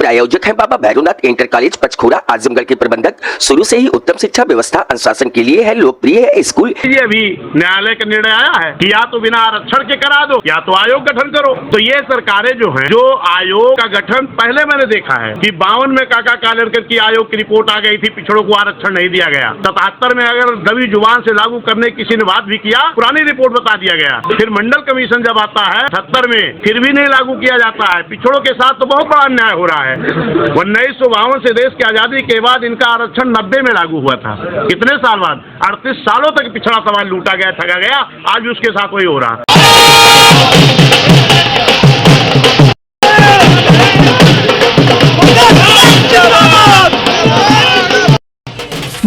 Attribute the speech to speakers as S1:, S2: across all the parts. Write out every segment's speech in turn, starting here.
S1: प्रायोजक हैं बाबा Bhairavnath inter college पंचखोरा Azamgarh के प्रबंधक। शुरू से ही उत्तम शिक्षा व्यवस्था अनुशासन के लिए है, लोकप्रिय है स्कूल।
S2: ये भी न्यायालय का निर्णय आया है कि या तो बिना आरक्षण के करा दो या तो आयोग गठन करो। तो ये सरकारें जो हैं, जो आयोग का गठन पहले मैंने देखा है कि 52 में काका कालेलकर की आयोग की रिपोर्ट आ गई थी, पिछड़ों को आरक्षण नहीं दिया गया। 77 में अगर दबी जुबान से लागू करने किसी ने बात भी किया, पुरानी रिपोर्ट बता दिया गया। फिर मंडल कमीशन जब आता है 78 में, फिर भी नहीं लागू किया जाता है। पिछड़ों के साथ तो बहुत बड़ा अन्याय हो रहा है। 1952 से देश की आजादी के बाद इनका आरक्षण 90 में लागू हुआ था। कितने साल बाद? 38 सालों तक पिछड़ा समाज लूटा गया, ठगा गया। आज भी उसके साथ वही हो रहा है।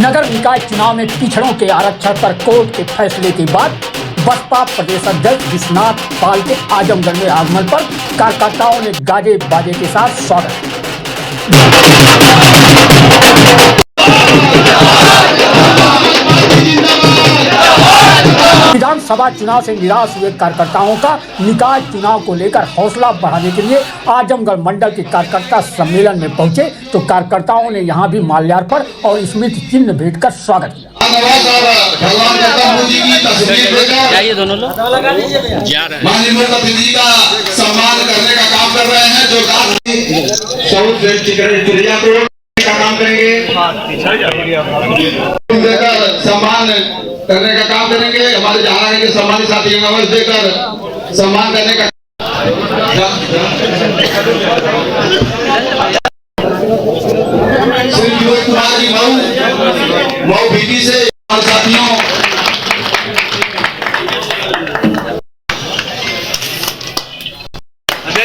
S3: नगर निकाय चुनाव में पिछड़ों के आरक्षण पर कोर्ट के फैसले के बाद बसपा प्रदेश अध्यक्ष विश्वनाथ पाल के आजमगढ़ में आगमन पर कार्यकर्ताओं ने गाजे बाजे के साथ स्वागत। विधानसभा चुनाव से निराश हुए कार्यकर्ताओं का निकाय चुनाव को लेकर हौसला बढ़ाने के लिए आजमगढ़ मंडल के कार्यकर्ता सम्मेलन में पहुंचे तो कार्यकर्ताओं ने यहां भी माल्यार्पण और स्मृति चिन्ह भेंट कर स्वागत किया।
S4: दोनों लोग
S5: सम्मान करने का काम कर रहे हैं, जो काम करेंगे, सम्मान करने का काम करेंगे। हमारे जहां के सम्मानित साथी अवश्य देकर सम्मान करने का श्री विनोद कुमार जी मऊ बीटी से साथियों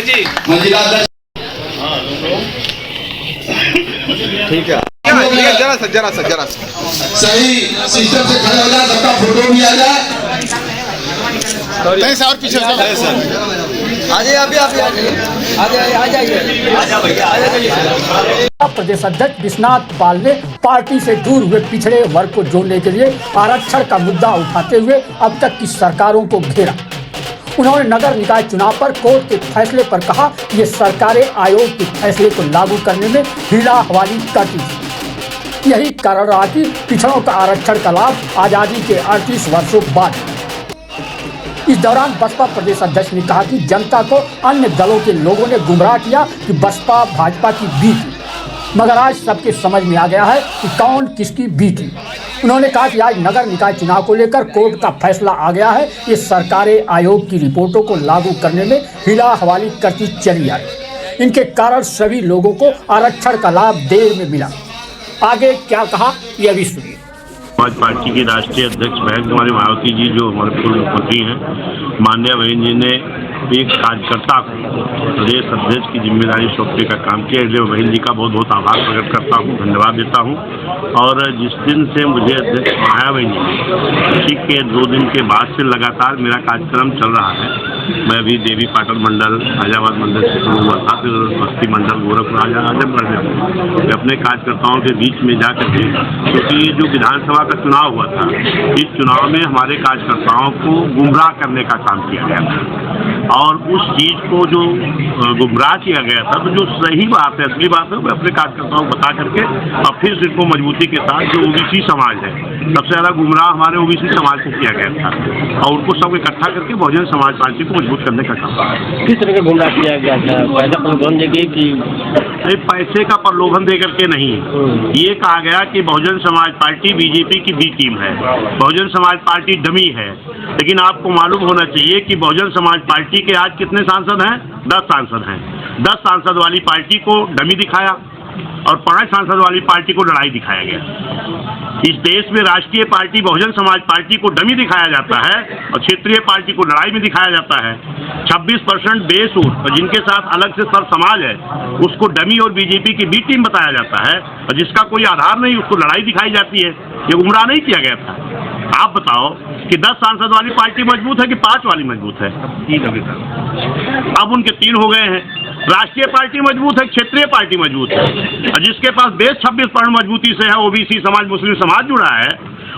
S5: जी मंजिला ठीक है, जरा सा सही सिस्टम से खड़े हो जाए, सबका फोटो भी आ जाए। और पीछे
S3: प्रदेश अध्यक्ष विश्वनाथ पाल ने पार्टी से दूर हुए पिछड़े वर्ग को जोड़ने के लिए आरक्षण का मुद्दा उठाते हुए अब तक की सरकारों को घेरा। उन्होंने नगर निकाय चुनाव पर कोर्ट के फैसले पर कहा कि ये सरकारें आयोग के फैसले को लागू करने में हीरा हवाली करती थी। यही कारण रहा कि पिछड़ों का आरक्षण का लाभ आजादी के 38 वर्षों बाद। इस दौरान बसपा प्रदेश अध्यक्ष ने कहा कि जनता को अन्य दलों के लोगों ने गुमराह किया कि बसपा भाजपा की बी थी, मगर आज सबके समझ में आ गया है कि कौन किसकी बी थी। उन्होंने कहा कि आज नगर निकाय चुनाव को लेकर कोर्ट का फैसला आ गया है। ये सरकारें आयोग की रिपोर्टों को लागू करने में हिला हवाली करती चली आई। इनके कारण सभी लोगों को आरक्षण का लाभ देर में मिला। आगे क्या कहा यह भी सुनिए।
S2: समाज पार्टी की राष्ट्रीय अध्यक्ष बहन कुमारी मायावती जी, जो हमारे पूर्व मुख्यमंत्री हैं, माननीय बहन जी ने एक कार्यकर्ता को प्रदेश अध्यक्ष की जिम्मेदारी सौंपने का काम किया, इसलिए बहन जी का बहुत बहुत आभार प्रकट करता हूँ, धन्यवाद देता हूँ। और जिस दिन से मुझे अध्यक्ष बनाया बहन जी, उसी के 2 दिन के बाद से लगातार मेरा कार्यक्रम चल रहा है। मैं अभी देवी पाटन मंडल, फैजाबाद मंडल से शुरू हुआ था, फिर बस्ती मंडल, गोरखपुर, आजमगढ़ में अपने कार्यकर्ताओं के बीच में जा करके, क्योंकि ये जो विधानसभा का चुनाव हुआ था, इस चुनाव में हमारे कार्यकर्ताओं को गुमराह करने का काम किया गया था। और उस चीज को जो गुमराह किया गया था, तो जो सही बात है, असली बात है, मैं अपने कार्यकर्ताओं को बता करके अब फिर इसको मजबूती के साथ, जो ओबीसी समाज है, सबसे ज्यादा गुमराह हमारे ओबीसी समाज से किया गया था, और उनको सब इकट्ठा करके बहुजन समाज पार्टी को मजबूत करने का काम।
S4: किस तरह का गुमराह किया गया था? पैसा प्रलोभन देके कि
S2: पैसे का प्रलोभन देकर के नहीं, ये कहा गया कि बहुजन समाज पार्टी बीजेपी की बी टीम है, बहुजन समाज पार्टी डमी है। लेकिन आपको मालूम होना चाहिए कि बहुजन समाज पार्टी के आज कितने सांसद हैं? 10 सांसद हैं। 10 सांसद वाली पार्टी को डमी दिखाया और 5 सांसद वाली पार्टी को लड़ाई दिखाया गया। इस देश में राष्ट्रीय पार्टी बहुजन समाज पार्टी को डमी दिखाया जाता है और क्षेत्रीय पार्टी को लड़ाई में दिखाया जाता है। 26% बेसूर और जिनके साथ अलग से सर समाज है, उसको डमी और बीजेपी की बी टीम बताया जाता है, और जिसका कोई आधार नहीं उसको लड़ाई दिखाई जाती है। ये गुमराह नहीं किया गया था। आप बताओ कि 10 सांसद वाली पार्टी मजबूत है कि 5 वाली मजबूत है? अब उनके 3 हो गए हैं। राष्ट्रीय पार्टी मजबूत है, क्षेत्रीय पार्टी मजबूत है, और जिसके पास बेस 26% मजबूती से है, ओबीसी समाज, मुस्लिम समाज जुड़ा है,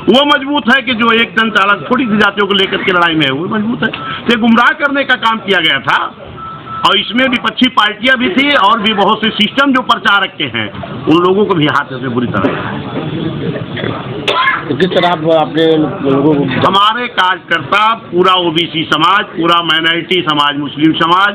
S2: वो मजबूत है कि जो एक जन चालक थोड़ी सी जातियों को लेकर के लड़ाई में है, वो मजबूत है। तो गुमराह करने का काम किया गया था। और इसमें विपक्षी पार्टियां भी थी और भी बहुत से सिस्टम जो प्रचारक के हैं उन लोगों को भी हाथ से बुरी तरह।
S4: किस तरह आप अपने लोगों को
S2: हमारे कार्यकर्ता पूरा ओबीसी समाज, पूरा माइनॉरिटी समाज, मुस्लिम समाज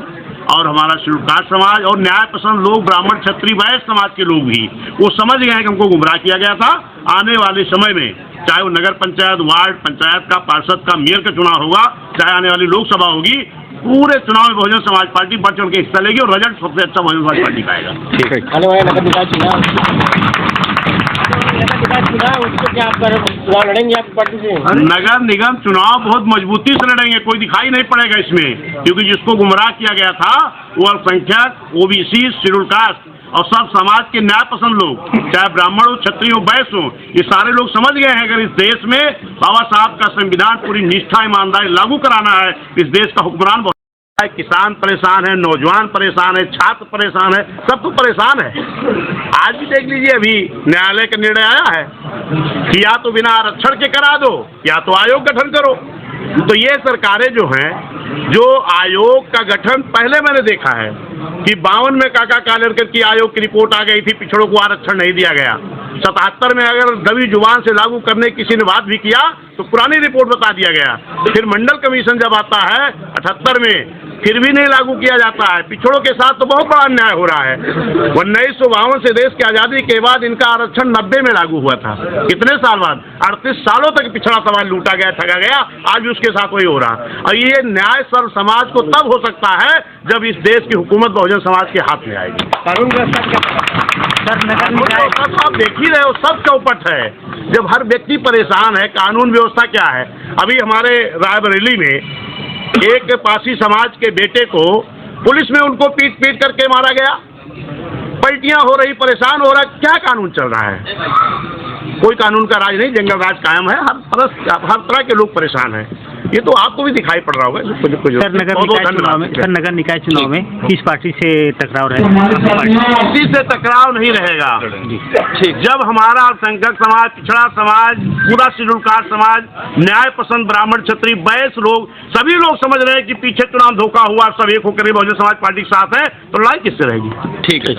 S2: और हमारा शेड्यूल कास्ट समाज और न्याय पसंद लोग, ब्राह्मण, क्षत्रिय, वैश्य समाज के लोग भी वो समझ गए हैं कि हमको गुमराह किया गया था। आने वाले समय में चाहे वो नगर पंचायत, वार्ड पंचायत का, पार्षद का, मेयर का चुनाव होगा, चाहे आने वाली लोकसभा होगी, पूरे चुनाव में बहुजन समाज पार्टी बढ़ चढ़ के हिस्सा लेगी और रिजल्ट सबसे अच्छा बहुजन समाज पार्टी का आएगा।
S4: ठीक है। आने वाले नगर निकाय चुनाव उसको क्या आप चुनाव लड़ेंगे आपकी पार्टी से?
S2: नगर निगम चुनाव बहुत मजबूती से लड़ेंगे, कोई दिखाई नहीं पड़ेगा इसमें, क्योंकि जिसको गुमराह किया गया था वो अल्पसंख्यक, ओबीसी, शेड्यूल कास्ट और सब समाज के न्याय पसंद लोग, चाहे ब्राह्मण हो, क्षत्रिय हो, वैश्य हो, ये सारे लोग समझ गए हैं अगर इस देश में बाबा साहब का संविधान पूरी निष्ठा ईमानदारी लागू कराना है, इस देश का हुक्मरान किसान परेशान है, नौजवान परेशान है, छात्र परेशान है, सब तो परेशान है। आज भी देख लीजिए, अभी न्यायालय का निर्णय आया है कि या तो बिना आरक्षण के करा दो या तो आयोग गठन करो। तो ये सरकारें जो हैं, जो आयोग का गठन पहले मैंने देखा है कि 52 में काका कालेलकर की आयोग की रिपोर्ट आ गई थी, पिछड़ों को आरक्षण नहीं दिया गया। 77 में अगर दबी जुबान से लागू करने किसी ने बात भी किया तो पुरानी रिपोर्ट बता दिया गया। फिर मंडल कमीशन जब आता है 78 में, फिर भी नहीं लागू किया जाता है। पिछड़ों के साथ तो बहुत बड़ा अन्याय हो रहा है। 1952 से देश की आज़ादी के बाद इनका आरक्षण 90 में लागू हुआ था। कितने साल बाद? 38 सालों तक पिछड़ा समाज लूटा गया, ठगा गया, आज भी उसके साथ वही हो रहा। और ये न्याय सर्व समाज को तब हो सकता है जब इस देश की हुकूमत बहुजन समाज के हाथ में आएगी।
S4: कानून व्यवस्था
S2: सब आप देख ही रहे हो, सब चौपट है। जब हर व्यक्ति परेशान है, कानून व्यवस्था क्या है? अभी हमारे रायबरेली में एक पासी समाज के बेटे को पुलिस में उनको पीट पीट करके मारा गया। पलटियां हो रही, परेशान हो रहा, क्या कानून चल रहा है? कोई कानून का राज नहीं, जंगल राज कायम है, हर तरह के लोग परेशान हैं। ये तो आपको भी दिखाई पड़ रहा होगा।
S6: सर, नगर निकाय चुनाव में किस पार्टी से टकराव रहेगा?
S2: किसी से टकराव नहीं रहेगा। जब हमारा अल्पसंख्यक समाज, पिछड़ा समाज, पूरा शेड्यूल कास्ट समाज, न्याय पसंद ब्राह्मण, क्षत्रिय, वैश्य लोग, सभी लोग समझ रहे हैं कि पीछे चुनाव धोखा हुआ, सब एक होकर बहुजन समाज पार्टी के साथ है, तो लड़ाई किससे रहेगी?
S5: ठीक है।